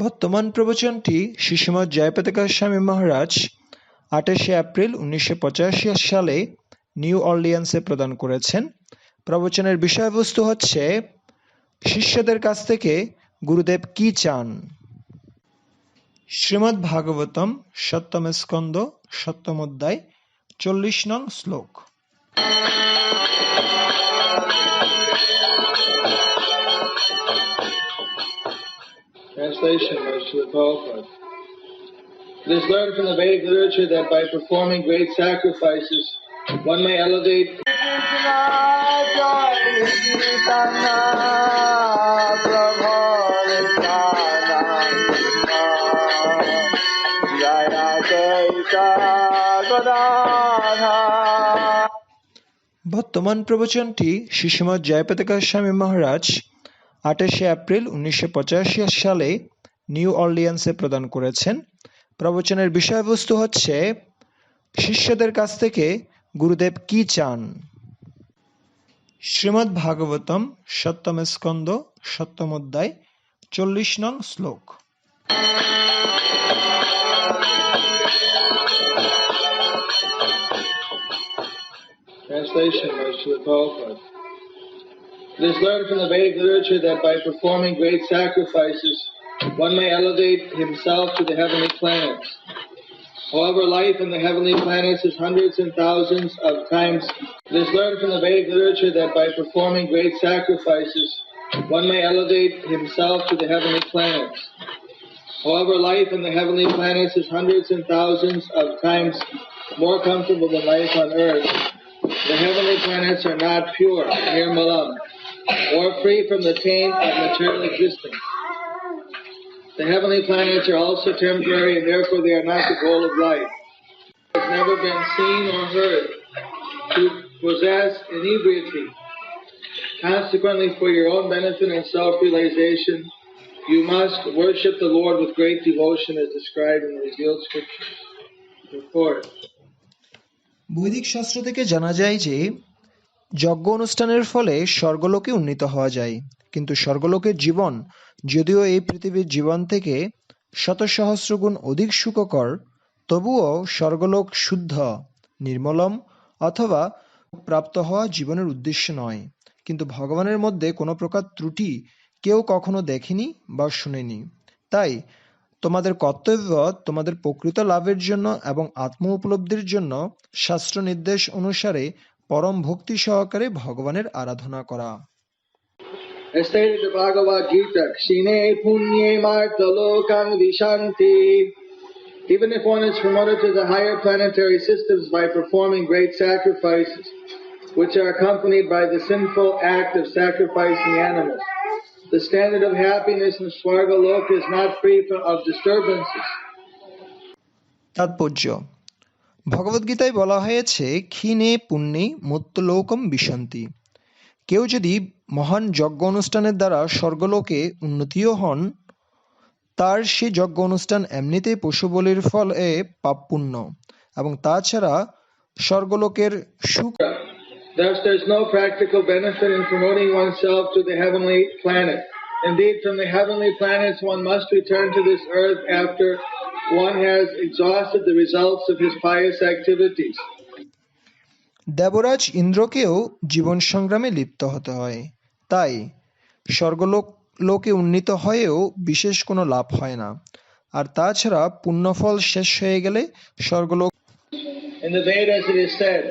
বর্তমান প্রবচনটি শ্রীশ্রীমৎ জয়পতাকা স্বামী মহারাজ 28শে এপ্রিল 1985 সালে নিউ অরলিয়ান্সে প্রদান করেছেন। প্রবচনের বিষয়বস্তু হচ্ছে শিষ্যদের কাছ থেকে গুরুদেব কি চান। শ্রীমদ্ ভাগবতম সপ্তম স্কন্দ সপ্তম অধ্যায় 40 নং শ্লোক। Translation by Srila Prabhupada. It is learned from the Vedic literature that by performing great sacrifices, one may elevate বর্তমান প্রবচনটি শ্রীশ্রীমৎ জয়পতাকা স্বামী মহারাজ 28শে এপ্রিল 1985 সালে নিউ অরলিয়ান্সে প্রদান করেছেন। প্রবচনের বিষয়বস্তু হচ্ছে শিষ্যদের কাছ থেকে গুরুদেব কি চান। শ্রীমদ্ ভাগবতম সপ্তম স্কন্দ সপ্তম অধ্যায় 40 নং শ্লোক। Translation by Srila Prabhupada. It is learned from the Vedic literature that by performing great sacrifices, one may elevate himself to the heavenly planets. However, life in the heavenly planets is hundreds and thousands of times. It is learned from the Vedic literature that by performing great sacrifices, one may elevate himself to the heavenly planets. However, life in the heavenly planets is hundreds and thousands of times more comfortable than life on earth. The heavenly planets are not pure, nirmalam, or free from the taint of material existence. The heavenly planets are also temporary, and therefore they are not the goal of life. It has never been seen or heard to possess inebriety. Consequently, for your own benefit and self-realization, you must worship the Lord with great devotion as described in the revealed scriptures. Report. বৈদিক শাস্ত্র থেকে জানা যায় যে যজ্ঞ অনুষ্ঠানের ফলে স্বর্গলোকে উন্নীত হওয়া যায়, কিন্তু স্বর্গলোকের জীবন যদিও এই পৃথিবীর জীবন থেকে শত সহস্র গুণ অধিক সুখকর, তবুও স্বর্গলোক শুদ্ধ, নির্মলম অথবা প্রাপ্ত হওয়া জীবনের উদ্দেশ্য নয়। কিন্তু ভগবানের মধ্যে কোনো প্রকার ত্রুটি কেউ কখনো দেখেনি বা শুনেনি। তাই তোমাদের কর্তব্য তোমাদের প্রকৃত লাভের জন্য এবং আত্ম উপলব্ধির জন্য শাস্ত্র নির্দেশ অনুসারে পরম ভক্তি সহকারে ভগবানের আরাধনা করা। As stated in the Bhagavad Gita, Kshine punye marta lokam vishanti. Even if one is promoted to the higher planetary systems by performing great sacrifices, which are accompanied by the sinful act of sacrificing animals, the standard of happiness in Swarga Loka is not free of disturbances. তাৎপর্য: ভগবদ্গীতায় বলা হয়েছে, ক্ষীণে পুণ্যে মত্তলোকম বিশন্তি। কেউ যদি মহান যজ্ঞ অনুষ্ঠানের দ্বারা স্বর্গলোকে উন্নতিও হন, তার সে যজ্ঞ অনুষ্ঠান এমনিতেই পশু বলির ফলে পাপ পুণ্য, এবং তাছাড়া স্বর্গলোকের সুখ। Thus, there is no practical benefit in promoting oneself to the heavenly planet. Indeed, from the heavenly planets one must return to this earth after one has exhausted the results of his pious activities. Debraj ইন্দ্রকেও জীবন সংগ্রামে লিপ্ত হতে হয়, তাই স্বর্গলোকে উন্নীত হয়েও বিশেষ কোনো লাভ হয় না। আর তাছাড়া পুণ্যফল শেষ হয়ে গেলে স্বর্গলোক। In the Vedas it is said,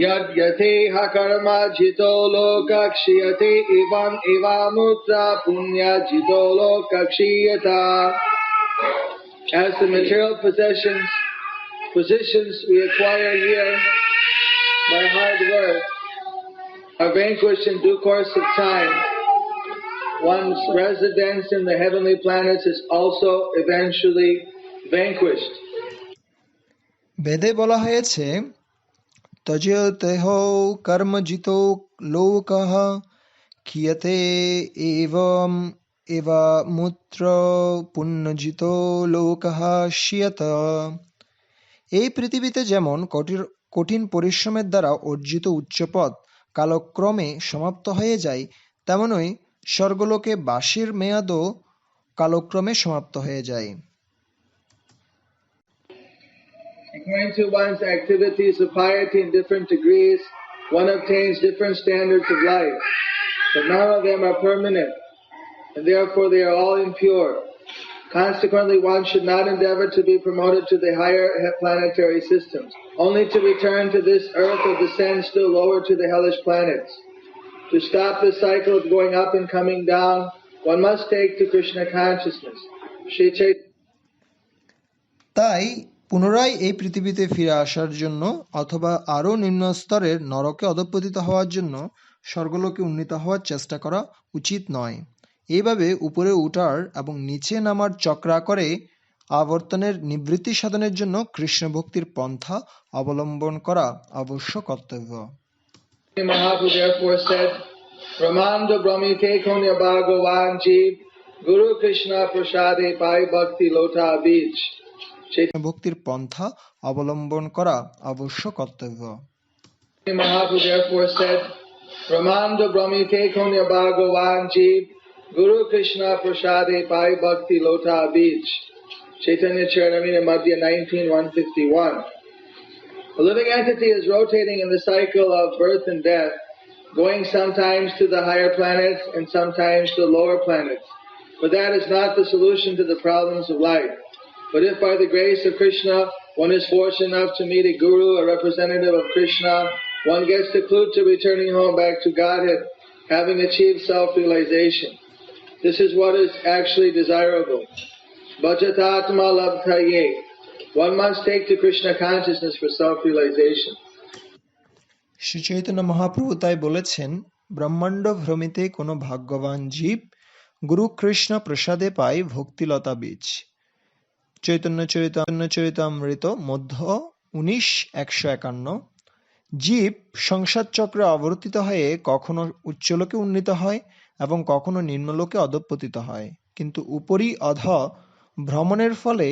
Yad yateha karma jito lokakshiyate evam evamutra punya jito lokakshiyata. As the material positions we acquire here by hard work are vanquished in due course of time, one's residence in the heavenly planets is also eventually vanquished. বেদে বলা হয়েছে, তজেতেহ কর্মজিতো lock ক্ষীয়তে এবং এবামুত্র পুণ্যজিতো lock ক্ষীয়ত। এই পৃথিবীতে যেমন কঠিন পরিশ্রমের দ্বারা অর্জিত উচ্চপদ কালক্রমে সমাপ্ত হয়ে যায়, তেমনই স্বর্গলোকে বাসের মেয়াদও কালক্রমে সমাপ্ত হয়ে যায়। According to one's activities of piety in different degrees, one obtains different standards of life, but none of them are permanent, and therefore they are all impure. Consequently, one should not endeavor to be promoted to the higher planetary systems, only to return to this earth or descend still lower to the hellish planets. To stop the cycle of going up and coming down, one must take to Krishna consciousness. Shri Chaitanya তাই পুনরায় এই পৃথিবীতে ফিরে আসার জন্য অথবা আরও নিম্ন স্তরের নরকে অধঃপতিত হওয়ার জন্য স্বর্গলোকে উন্নীত হওয়ার চেষ্টা করা উচিত নয়। এইভাবে উপরে উঠার এবং নিচে নামার চক্রাকারে আবর্তনের নিবৃত্তি সাধনের জন্য কৃষ্ণ ভক্তির পন্থা অবলম্বন করা অবশ্য কর্তব্য। Mahaprabhu therefore said, Brahmanda Brahmite Konya Bhagavan Jeev Guru Krishna Prasade Pai Bhakti Lota Beach. ভক্তির পন্থা অবলম্বন করা অবশ্য কর্তব্য। Mahaprabhu therefore said, Brahmanda Brahmite Konya Bhagavan Jeev Guru Krishna Prasade Pai Bhakti Lota Beach. Chaitanya Charitamrita Madhya 19:151. A living entity is rotating in the cycle of birth and death, going sometimes to the higher planets and sometimes to the lower planets. But that is not the solution to the problems of life. But if by the grace of Krishna one is fortunate enough to meet a guru, a representative of Krishna, one gets the clue to returning home back to Godhead, having achieved self-realization. This is what is actually desirable. Bhajatatma labdhaye. One must take to Krishna consciousness for self-realization. Shri Chaitanya Mahaprabhu তাই বলেছেন, ব্রহ্মাণ্ড ভ্রমিতে কোনো ভাগ্যবান জীব গুরু কৃষ্ণ প্রসাদে পায় ভক্তিলতা বীজ। চৈতন্য চরিতামৃত মধ্য 19:151। জীব সংসার চক্রে আবর্তিত হয়ে কখনো উচ্চলোকে উন্নীত হয় এবং কখনো নিম্নলোকে অধঃপতিত হয়, কিন্তু উপরি অধ ভ্রমণের ফলে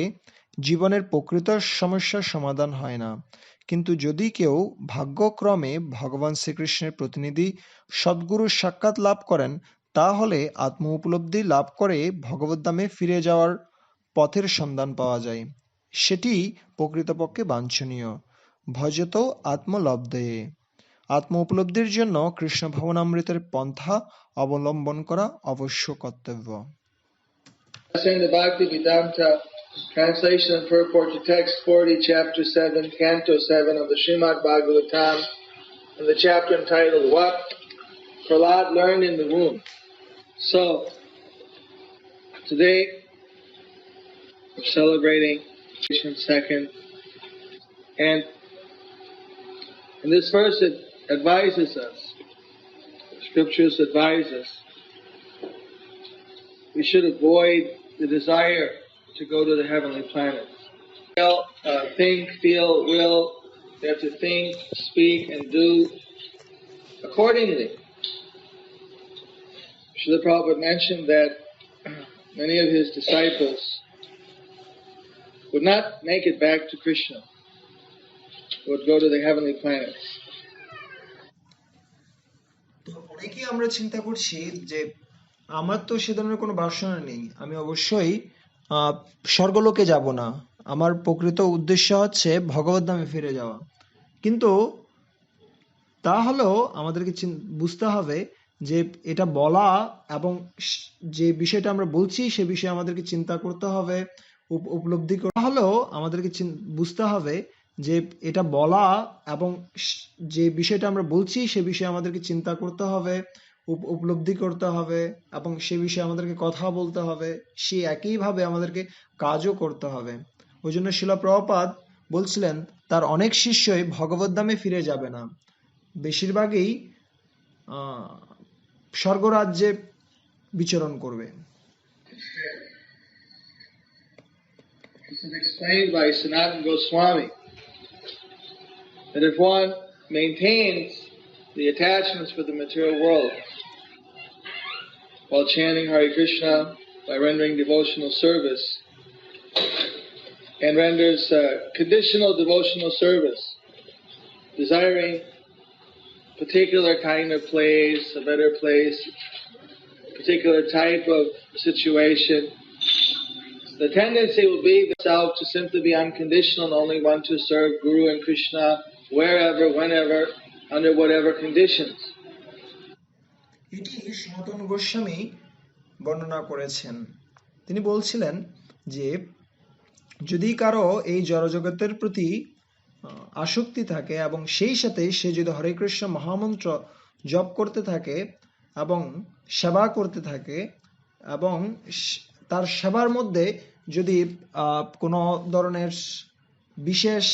জীবনের প্রকৃত সমস্যার সমাধান হয় না। কিন্তু যদি কেউ ভাগ্যক্রমে ভগবান শ্রীকৃষ্ণের প্রতিনিধি সদ্গুরুর সাক্ষাৎ লাভ করেন, তাহলে আত্ম উপলব্ধি লাভ করে ভগবদ্ধামে ফিরে যাওয়ার পথের সন্ধান পাওয়া যায়। সেটি প্রকৃতপক্ষে বাঞ্ছনীয়। ভজত আত্মলব্ধয়ে। আত্ম উপলব্ধির জন্য কৃষ্ণ ভবনামৃতের পন্থা অবলম্বন করা অবশ্য কর্তব্য। The Bhakti Vedanta translation and purport to text 40, chapter 7, canto 7 of the Srimad Bhagavatam, and the chapter entitled What Prahlad Learned in the Womb. So, today we're celebrating Krishna second, and in this verse it advises us, the scriptures advise us, we should avoid the desire to go to the heavenly planets. Think, feel, will. We have to think, speak, and do accordingly. Srila Prabhupada mentioned that many of his disciples would not make it back to Krishna, would go to the heavenly planets. তো অনেকেই আমরা চিন্তা করছি যে আমার তো সে ধরনের কোনো বাসনা নেই, আমি অবশ্যই স্বর্গলোকে যাব না, আমার প্রকৃত উদ্দেশ্য হচ্ছে ভগবদ্ধামে ফিরে যাওয়া। কিন্তু তাহলেও আমাদেরকে বুঝতে হবে যে এটা বলা এবং যে বিষয়টা আমরা বলছি সে বিষয়ে আমাদেরকে চিন্তা করতে হবে, উপলব্ধি করতে হলেও আমাদেরকে বুঝতে হবে যে এটা বলা এবং যে বিষয়টা আমরা বলছি সে বিষয়ে আমাদেরকে চিন্তা করতে হবে, উপলব্ধি করতে হবে এবং সে বিষয়ে আমাদেরকে কথা বলতে হবে, সে একইভাবে আমাদেরকে কাজও করতে হবে। ওই জন্য শিলা প্রভুপাদ বলছিলেন তার অনেক শিষ্যই ভগবদ্ধামে ফিরে যাবে না, বেশিরভাগই স্বর্গরাজ্যে বিচরণ করবে। This is explained by Sanatana Goswami that if one maintains the attachments for the material world while chanting Hare Krishna, by rendering devotional service, and renders conditional devotional service, desiring particular kind of place, a better place, particular type of situation, the tendency will be the self to simply be unconditional and only want to serve Guru and Krishna wherever, whenever, under whatever conditions. এটি সনাতন গোস্বামী বর্ণনা করেছেন। তিনি বলছিলেন যে যদি কারো এই জড়জগতের প্রতি আসক্তি থাকে এবং সেই সাথে সে যদি হরে কৃষ্ণ মহামন্ত্র জপ করতে থাকে এবং সেবা করতে থাকে এবং তার সেবার মধ্যে যদি কোনো ধরনের বিশেষ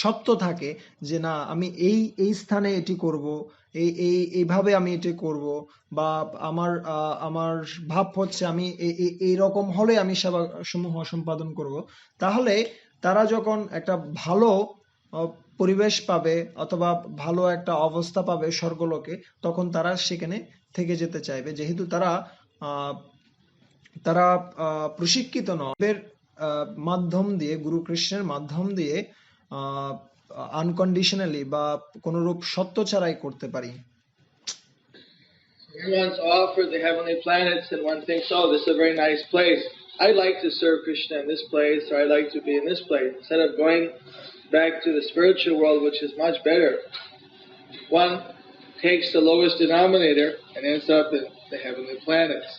সত্য থাকে যে না আমি এই স্থানে এটি করব, এইভাবে আমি এটি করব, বা আমার ভাব হচ্ছে আমি এই রকম হলে আমি সেবা সমূহ সম্পাদন করব, তাহলে তারা যখন একটা ভালো পরিবেশ পাবে অথবা ভালো একটা অবস্থা পাবে স্বর্গলোকে, তখন তারা সেখানে থেকে যেতে চাইবে, যেহেতু তারা প্রশিক্ষিত নয়। এর মাধ্যম দিয়ে, গুরু কৃষ্ণের মাধ্যম দিয়ে আনকন্ডিশনালি বা কোনরূপ সত্য ছাড়াই করতে পারি। One's offered the heavenly planets and one thinks, oh, this is a very nice place. I'd like to serve Krishna in this place, or I'd like to be in this place. Instead of going back to the spiritual world, which is much better, one takes the lowest denominator and ends up in the heavenly planets.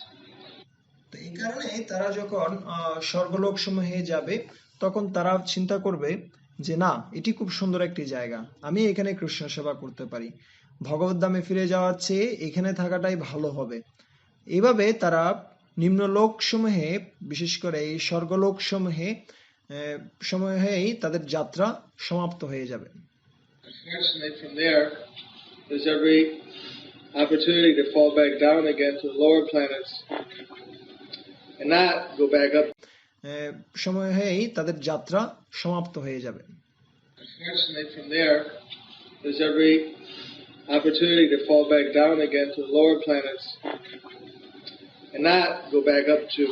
এই কারণে তারা যখন স্বর্গলোক সমূহে যাবে তখন তারা চিন্তা করবে যে না, এটি খুব সুন্দর একটি জায়গা, আমি এখানে কৃষ্ণ সেবা করতে পারি, ভগবত ধামে ফিরে যাওয়ার চেয়ে এখানে থাকাটাই ভালো হবে। এইভাবে তারা নিম্নলোক সমূহে, বিশেষ করে এই স্বর্গলোক সমূহেই তাদের যাত্রা সমাপ্ত হয়ে যাবে। Unfortunately, from there's every opportunity to fall back down again to the lower planets and not go back up. সমূহেই তাদের যাত্রা সমাপ্ত হয়ে যাবে। Unfortunately, from there's every opportunity to fall back down again to the lower planets and not go back up to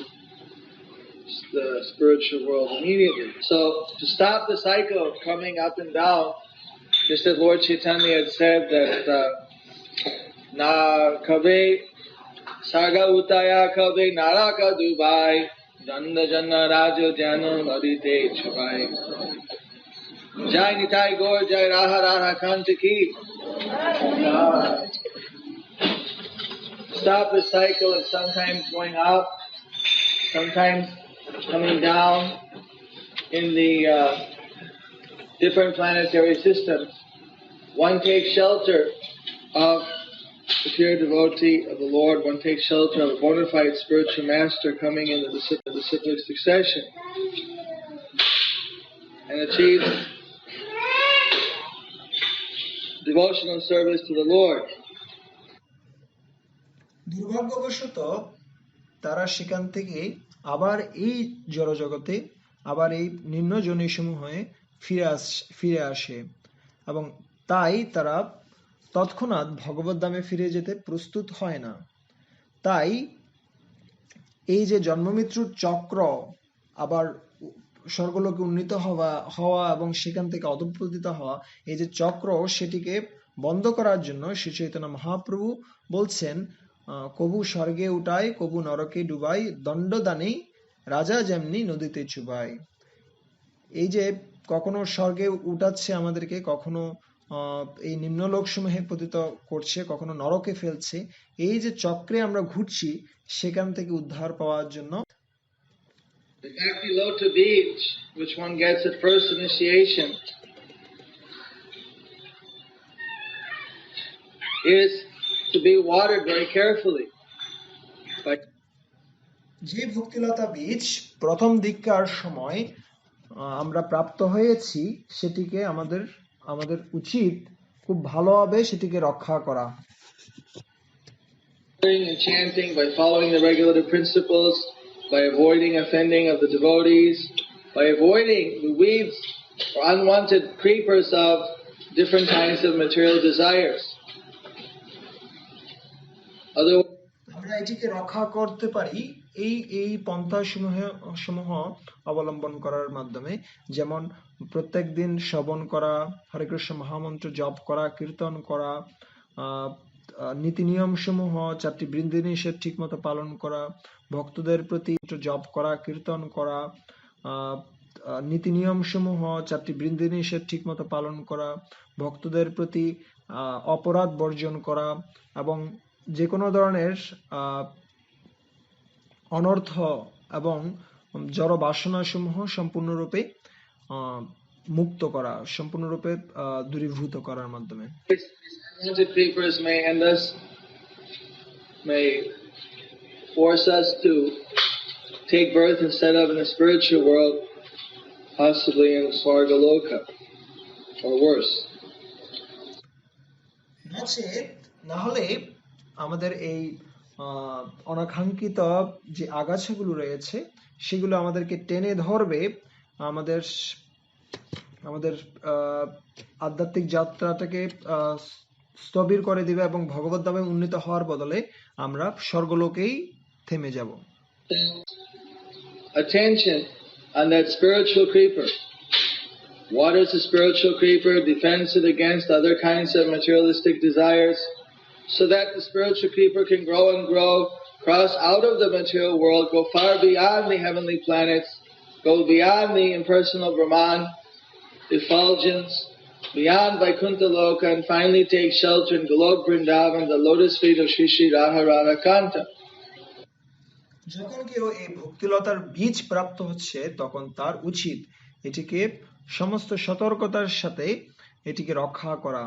the spiritual world immediately. So, to stop the cycle of coming up and down, just as Lord Chaitanya had said that na kabe saga utaya kabe naraka dubai danda janna rajo jano nadite chubai jai nitai gaur jai raha raha kanta ki. Stop the cycle of sometimes going up, sometimes coming down in the different planetary systems. One takes shelter of the pure devotee of the Lord, one takes shelter of a bona fide spiritual master coming in the disciplic succession and achieves devotional service to the Lord. দুর্ভাগ্যবশত তারা সেখান থেকে আবার এই জড়জগতে, আবার এই নিম্ন যোনিসমূহে ফিরে আসে এবং তাই তারা তৎক্ষণাৎ ভগবত ধামে ফিরে যেতে প্রস্তুত হয় না। তাই এই যে জন্মমৃত্যুর চক্র, আবার স্বর্গলোকে উন্নীত হওয়া এবং সেখান থেকে অধঃপতিত হওয়া, এই যে চক্র, সেটিকে বন্ধ করার জন্য শ্রী চৈতন্য মহাপ্রভু বলছেন, কবু স্বর্গে উঠায় কবু নরকে ডুবাই দণ্ডদানেই রাজা যেমনি নদীতে চুবাই। এই যে কখনো স্বর্গে উঠাচ্ছে আমাদেরকে, কখনো এই নিম্নলোক সমূহে পতিত করছে, কখনো নরকে ফেলছে, এই যে চক্রে আমরা ঘুরছি, সেখান থেকে উদ্ধার পাওয়ার জন্য The Bhakti Lota beach, which one gets at first initiation, is to be watered very carefully. যে ভক্তিলতা বীজ প্রথম দীক্ষার সময় আমরা প্রাপ্ত হয়েছি, সেটিকে আমাদের উচিত খুব ভালোভাবে সেটিকে রক্ষা করা। And chanting, by following the regulative principles, by avoiding offending of the devotees, by avoiding the weeds or unwanted creepers of different kinds of material desires. আমরা এটিকে রক্ষা করতে পারি এই পন্থা সমূহ অবলম্বন করার মাধ্যমে, যেমন প্রত্যেক দিন শ্রবণ করা, হরে কৃষ্ণ মহামন্ত্র জপ করা, কীর্তন করা, নীতি নিয়ম সমূহ, 4টি বিধি নিষেধ ঠিক মতো পালন করা, ভক্তদের প্রতি জপ করা, কীর্তন করা, নীতি নিয়ম সমূহ, 4টি বিধি নিষেধ ঠিক মতো পালন করা, ভক্তদের প্রতি অপরাধ বর্জন করা এবং যে কোনো ধরনের অনর্থ এবং জড় বাসনা সমূহ সম্পূর্ণরূপে মুক্ত করা, সম্পূর্ণরূপে দূরীভূত করার মাধ্যমে। Unwanted creepers may force us to take birth and set up in the spiritual world, possibly in Svargaloka, or worse. না হলে আমাদের এই অনাকাঙ্ক্ষিত যে আগাছাগুলো রয়েছে সেগুলো আমাদেরকে টেনে ধরবে, আমাদের আধ্যাত্মিক যাত্রাটাকে স্থবির করে দিবে এবং ভগবত ধামে উন্নীত হওয়ার বদলে আমরা স্বর্গলোকেই থেমে যাব। Attention on that spiritual creeper. Waters the spiritual creeper, defends it against other kinds of materialistic desires, so that the spiritual creeper can grow and grow, cross out of the material world, go far beyond the heavenly planets, go beyond the impersonal Brahman effulgence, beyond Vaikuntha Loka, and finally take shelter in Golok Vrindavan, the lotus feet of Sri Sri Radha Radhakanta. যখন কেউ এই ভক্তিলতার বীজ প্রাপ্ত হচ্ছে তখন তার উচিত এটিকে সমস্ত সতর্কতার সাথে এটিকে রক্ষা করা।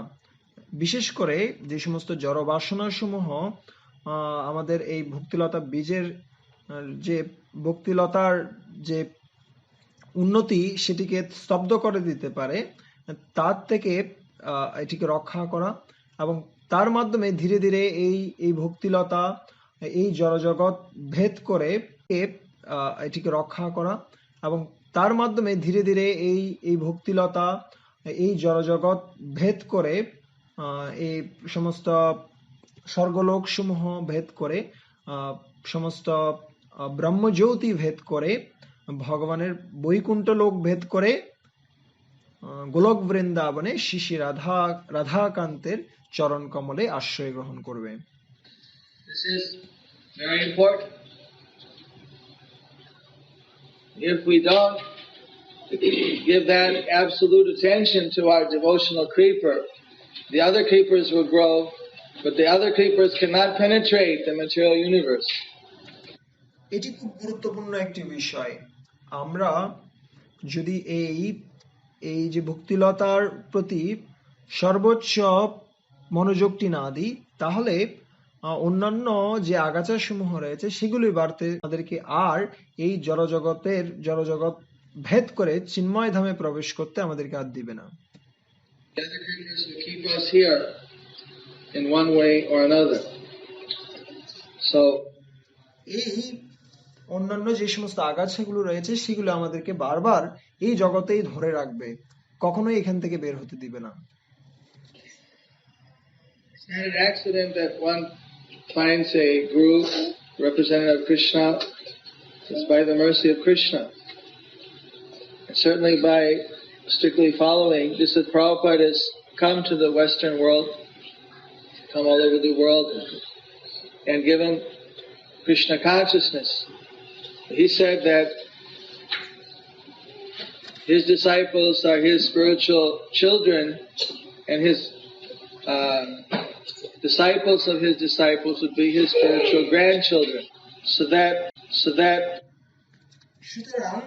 বিশেষ করে যে সমস্ত জড় বাসনা সমূহ আমাদের এই ভক্তিলতা বীজের যে ভক্তিলতার যে উন্নতি সেটিকে স্তব্ধ করে দিতে পারে, তার থেকে এটিকে রক্ষা করা এবং তার মাধ্যমে ধীরে ধীরে এই ভক্তিলতা, এই জড়জগৎ ভেদ করে এটিকে রক্ষা করা এবং তার মাধ্যমে ধীরে ধীরে এই ভক্তিলতা, এই জড়জগৎ ভেদ করে এই সমস্ত স্বর্গলোক সমূহ ভেদ করে, সমস্ত ব্রহ্মজ্যোতি ভেদ করে, ভগবানের বৈকুণ্ঠ লোক ভেদ করে গোলক বৃন্দাবনে শ্রী শ্রী রাধাকান্তের চরণ কমলে আশ্রয় গ্রহণ করবে। This is very important. If we don't give that absolute attention to our devotional creeper, the other creepers will grow, but the other creepers cannot penetrate the material universe. এটি খুব গুরুত্বপূর্ণ একটি বিষয়। আমরা যদি এই যে ভক্তিলতার প্রতি সর্বোচ্চ মনোযোগটি না দিই, তাহলে অন্যান্য যে আগাছা সমূহ রয়েছে সেগুলি বাড়তে আমাদেরকে আর এই জড়জগৎ ভেদ করে চিন্ময় ধামে প্রবেশ করতে আমাদেরকে আর দিবে না। The other creepers will keep us here in one way or another. So, এই অন্যান্য যে সমস্ত আগাছাগুলো রয়েছে সেগুলো আমাদেরকে বারবার এই জগতেই ধরে রাখবে, কখনোই এখান থেকে বের হতে দিবে না। It's not an accident that one finds a guru representative of Krishna. It's by the mercy of Krishna. And certainly by strictly following, just as Prabhupada has come to the Western world, come all over the world, and given Krishna consciousness. He said that his disciples are his spiritual children, and his disciples of his disciples would be his spiritual grandchildren. So that সুতরাং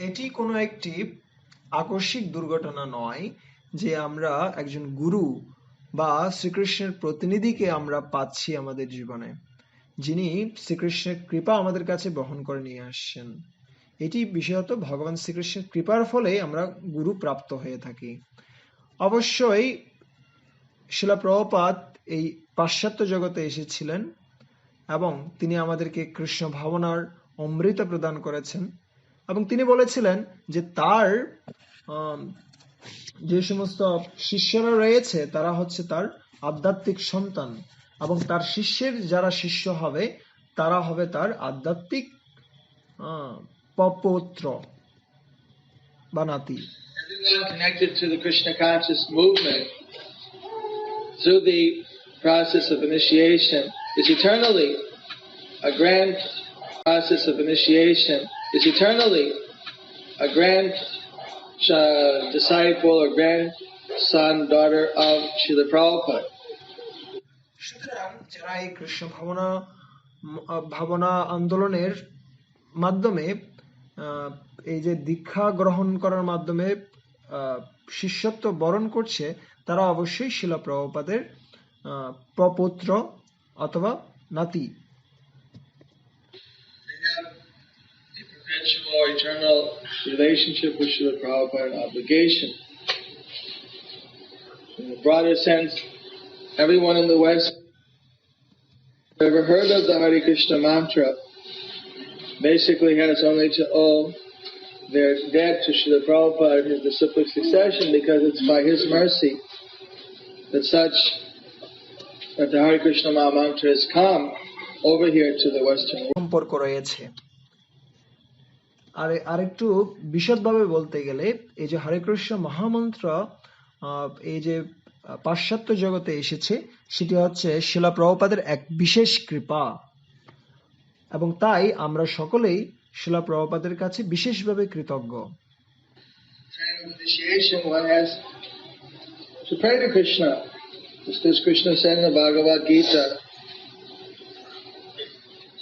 এটি কোনো একটি আকস্মিক দুর্ঘটনা নয় যে আমরা একজন গুরু বা শ্রীকৃষ্ণের প্রতিনিধিকে আমরা পাচ্ছি আমাদের জীবনে, যিনি শ্রীকৃষ্ণের কৃপা আমাদের কাছে বহন করে নিয়ে আসছেন। এটি বিশেষত ভগবান শ্রীকৃষ্ণের কৃপার ফলে আমরা গুরু প্রাপ্ত হয়ে থাকি। অবশ্যই শিলা প্রভুপাদ এই পাশ্চাত্য জগতে এসেছিলেন এবং তিনি আমাদেরকে কৃষ্ণ ভাবনার অমৃত প্রদান করেছেন এবং তিনি বলেছিলেন যে তার যে সমস্ত শিষ্যরা রয়েছে তারা হচ্ছে তার আধ্যাত্মিক সন্তান এবং তার শিষ্যের যারা শিষ্য হবে তারা হবে তার আধ্যাত্মিক পৌত্র বা নাতি। everyone connected to the Krishna conscious movement through the process of initiation is eternally a grand process of initiation is eternally a grand disciple or grandson, daughter of Srila Prabhupada. সুতরাং যারা এই কৃষ্ণ ভাবনা আন্দোলনের মাধ্যমে এই যে দীক্ষা গ্রহণ করার মাধ্যমে শিষ্যত্ব বরণ করছে, তারা অবশ্যই শিলা প্রভুপাদের প্রপুত্র অথবা নাতি। A perpetual, eternal relationship with Srila Prabhupada and obligation. In the broader sense, everyone in the West who ever heard of the Hare Krishna mantra basically has only to owe their debt to Srila Prabhupada and his disciplic succession, because it's by his mercy that the Hare Krishna mantra has come over here to the Western world. সম্পর্ক রয়েছে। আরেকটু বিশদভাবে বলতে গেলে এই যে হরে কৃষ্ণ মহামন্ত্র এই যে পাশ্চাত্য জগতে এসেছে, সেটি হচ্ছে শিলা প্রভুপাদের এক বিশেষ কৃপা, এবং তাই আমরা সকলেই শিলা প্রভুপাদের কাছে বিশেষভাবে কৃতজ্ঞ। Initiation, one has to pray to Krishna, just as Krishna said in the Bhagavad Gita,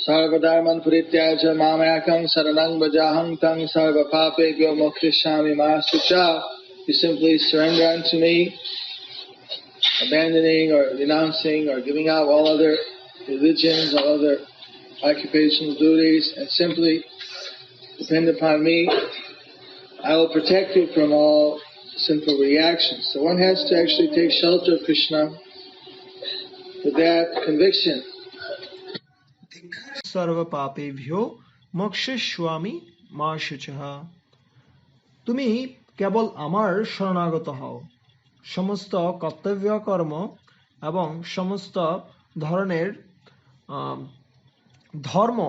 Sarvadharman Parityaja Mamayakam Saranang Bhajaham Tang Sarva Papebhyo Mokshishami Masucha. You simply surrender unto me, abandoning or renouncing or giving up all other religions, all other occupational duties, and simply depend upon me. I will protect you from all sinful reactions. So one has to actually take shelter of Krishna with that conviction. সর্ব পাপেভ্যো মোক্ষয়িষ্যামি মা শুচঃ। তুমি কেবল আমার শরণাগত হও, সমস্ত কর্তব্য কর্ম এবং সমস্ত ধরনের ধর্ম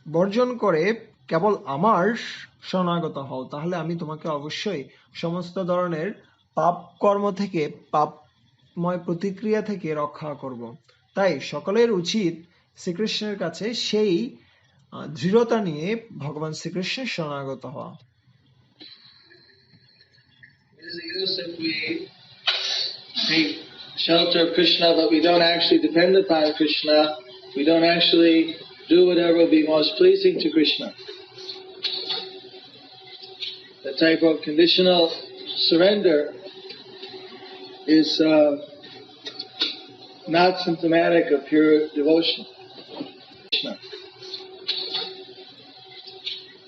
বর্জন করে কেবল আমার শরণাগত হও, তাহলে আমি তোমাকে অবশ্যই সমস্ত ধরনের পাপ কর্ম থেকে, পাপময় প্রতিক্রিয়া থেকে রক্ষা করব। তাই সকলের উচিত শ্রীকৃষ্ণের কাছে সেই দৃঢ়তা নিয়ে ভগবান শ্রীকৃষ্ণের শরণাগত হওয়া। It is a use if we take shelter of Krishna, but we don't actually depend upon Krishna. We don't actually do whatever will be most pleasing to Krishna. The type of conditional surrender is not symptomatic of pure devotion.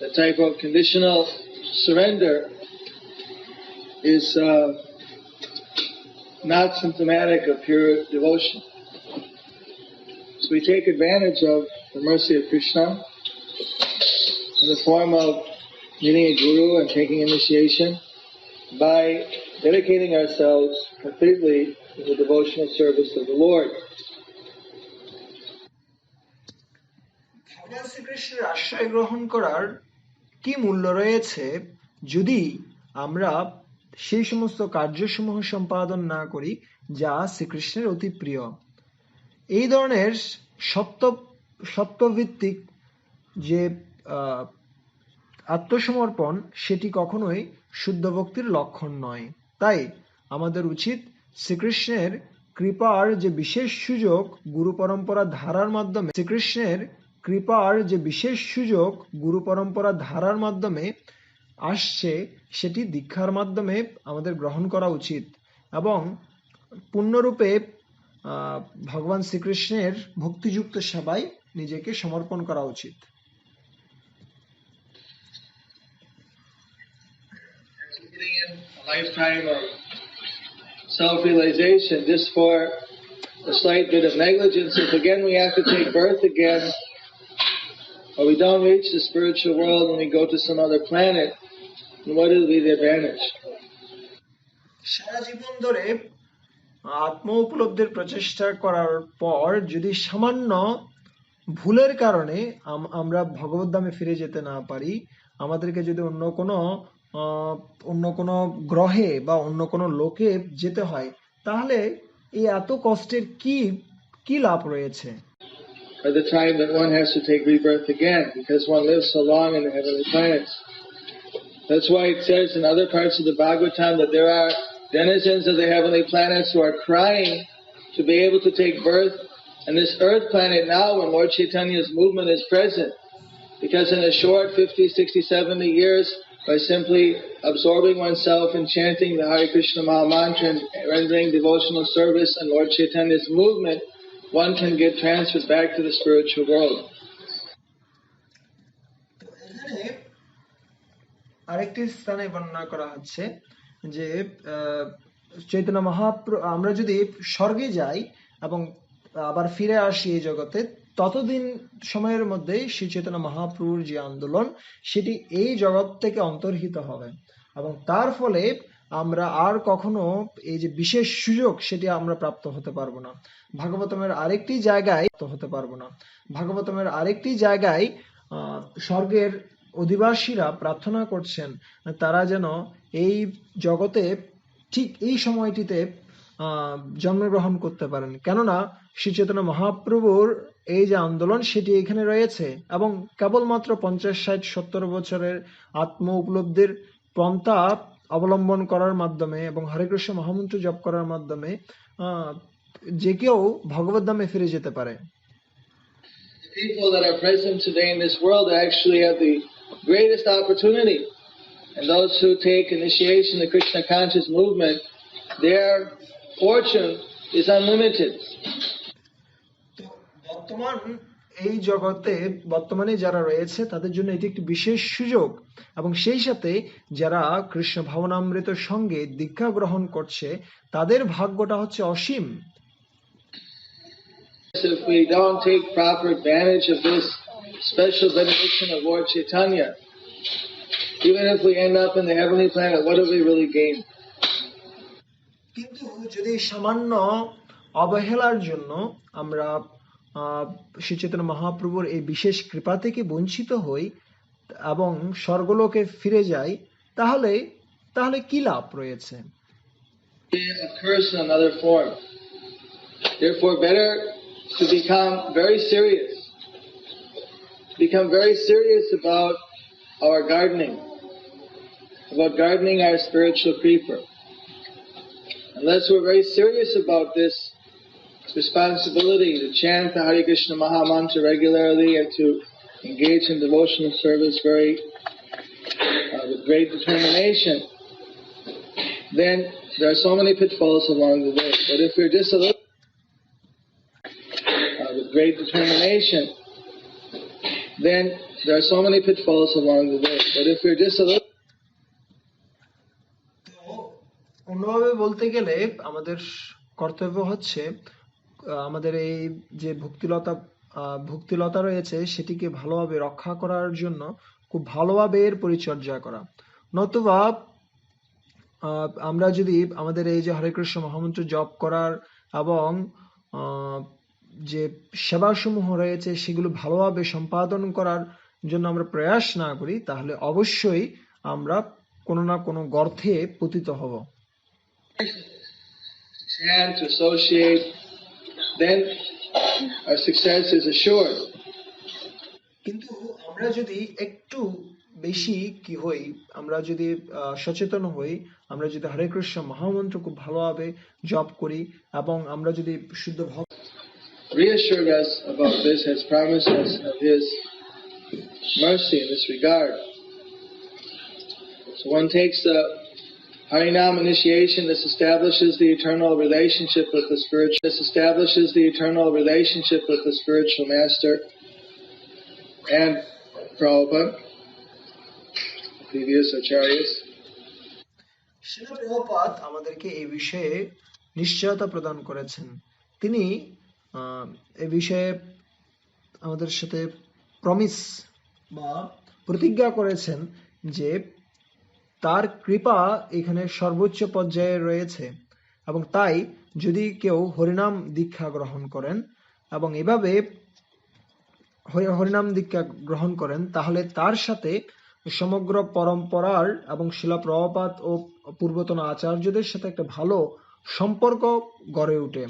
The type of conditional surrender is not symptomatic of pure devotion. So we take advantage of the mercy of Krishna in the form of meeting a guru and taking initiation by dedicating ourselves completely to the devotional service of the Lord. ভগবান শ্রীকৃষ্ণের আশ্রয় গ্রহণ করার কি মূল্য রয়েছে যদি আমরা সেই সমস্ত কার্যসমূহ সম্পাদন না করি যা শ্রীকৃষ্ণের অতি প্রিয়। এই ধরনের সত্যভিত্তিক যে আত্মসমর্পণ, সেটি কখনোই শুদ্ধ ভক্তির লক্ষণ নয়। তাই আমাদের উচিত শ্রীকৃষ্ণের কৃপার যে বিশেষ সুযোগ গুরু পরম্পরা ধারার মাধ্যমে আসছে, সেটি দীক্ষার মাধ্যমে আমাদের গ্রহণ করা উচিত এবং পূর্ণরূপে ভগবান শ্রীকৃষ্ণের ভক্তিযুক্ত সেবায় নিজেকে সমর্পণ করা উচিত। A lifetime of self-realization just for a slight bit of negligence. If again we have to take birth again, or we don't reach the spiritual world and we go to some other planet, then what will be the advantage? সারা জীবন ধরে আত্ম উপলব্ধির প্রচেষ্টা করার পর যদি সামান্য ভুলের কারণে আমরা ভগবদ্ধামে ফিরে যেতে না পারি, আমাদেরকে যদি অন্য কোনো গ্রহে বা অন্য কোনো লোকে যেতে হয়, তাহলে এই এত কষ্টের কি কি লাভ রয়েছে? Or the time that one has to take rebirth again because one lives so long in the heavenly planets. That's why it says in other parts of the Bhagavatam that there are denizens of the heavenly planets who are crying to be able to take birth on this earth planet now when Lord Chaitanya's movement is present. Because in a short 50, 60, 70 years, by simply absorbing oneself and chanting the Hare Krishna Maha Mantra and rendering devotional service on Lord Chaitanya's movement, one can get transferred back to the spiritual world. আরেকটি স্থানে বর্ণনা করা হচ্ছে যে চৈতন্য মহাপ্রভু, আমরা যদি স্বর্গে যাই এবং আবার ফিরে আসি এই জগতে, ততদিন সময়ের মধ্যে শ্রী চৈতন্য মহাপ্রভুর যে আন্দোলন সেটি এই জগৎ থেকে অন্তর্হিত হবে এবং তার ফলে আমরা আর কখনো এই যে বিশেষ সুযোগ সেটি আমরা প্রাপ্ত হতে পারবো না। ভাগবতমের আরেকটি জায়গায় স্বর্গের অধিবাসীরা প্রার্থনা করছেন তারা যেন এই জগতে ঠিক এই সময়টিতে জন্মগ্রহণ করতে পারেন, কেননা শ্রী চৈতন্য মহাপ্রভুর এই যে আন্দোলন সেটি এখানে রয়েছে এবং কেবলমাত্র 50, 60, 70 বছরের আত্ম উপলব্ধির পন্থা অবলম্বন করার মাধ্যমে এবং হরে কৃষ্ণ মহামন্ত্র জপ করার মাধ্যমে যে কেউ ভগবত ধামে ফিরে যেতে পারে। People that are present today in this world actually have the greatest opportunity, and those who take initiation in the Krishna conscious movement, their fortune is unlimited. এই জগতে বর্তমানে যারা রয়েছে তাদের জন্য এটি একটি বিশেষ সুযোগ এবং সেই সাথে যারা কৃষ্ণ ভাবনামৃতের সঙ্গে দীক্ষা গ্রহণ করছে তাদের ভাগ্যটা হচ্ছে অসীম। If we don't take proper advantage of this special benediction of Lord Chaitanya, even if we end up in the heavenly planet, what do we really gain? কিন্তু যদি সামান্য অবহেলার জন্য আমরা শ্রী চৈতন্য মহাপ্রভুর এই বিশেষ কৃপা থেকে বঞ্চিত হই এবং স্বর্গলোকে ফিরে যাই, তাহলে কি লাভ রয়েছে? It occurs in another form. Therefore, better to become very serious about our gardening our spiritual creeper. Unless we're very serious about this responsibility to chant the Hare Krishna Maha Mantra regularly and to engage in devotional service with great determination, then there are so many pitfalls along the way. But if we're just a little with great determination, then there are so many pitfalls along the way. But if we're just a little অন্যভাবে বলতে গেলে আমাদের কর্তব্য হচ্ছে আমাদের এই যে ভক্তিলতা রয়েছে সেটিকে ভালোভাবে রক্ষা করার জন্য খুব ভালোভাবে এর পরিচর্যা করা, নতুবা আমরা যদি আমাদের এই যে হরে কৃষ্ণ মহামন্ত্র জপ করার এবং যে সেবাসমূহ রয়েছে সেগুলো ভালোভাবে সম্পাদন করার জন্য আমরা প্রয়াস না করি, তাহলে অবশ্যই আমরা কোনো না কোনো গর্তে পতিত হব। chant, to associate, then our success is assured. কিন্তু আমরা যদি একটু বেশি কি হই, আমরা যদি সচেতন হই, আমরা যদি হরে কৃষ্ণ মহামন্ত্র খুব ভালোভাবে জপ করি এবং আমরা যদি শুদ্ধ ভক্ত reassured us about this, has promised us of His mercy in this regard. So one takes the Harinam initiation. This establishes the eternal relationship with the spiritual master and Prabhupada, previous acharyas. Srila Prabhupada আমাদেরকে এই বিষয়ে নিশ্চয়তা প্রদান করেছেন। তিনি এই বিষয়ে আমাদের সাথে প্রমিস বা প্রতিজ্ঞা করেছেন যে তার কৃপা এখানে সর্বোচ্চ পর্যায়ে রয়েছে এবং তাই যদি কেউ হরিনাম দীক্ষা গ্রহণ করেন এবং এভাবে হরিনাম দীক্ষা গ্রহণ করেন তাহলে তার সাথে সমগ্র পরম্পরার এবং শিলা প্রভুপাদ ও পূর্বতন আচার্যদের সাথে একটা ভালো সম্পর্ক গড়ে ওঠে।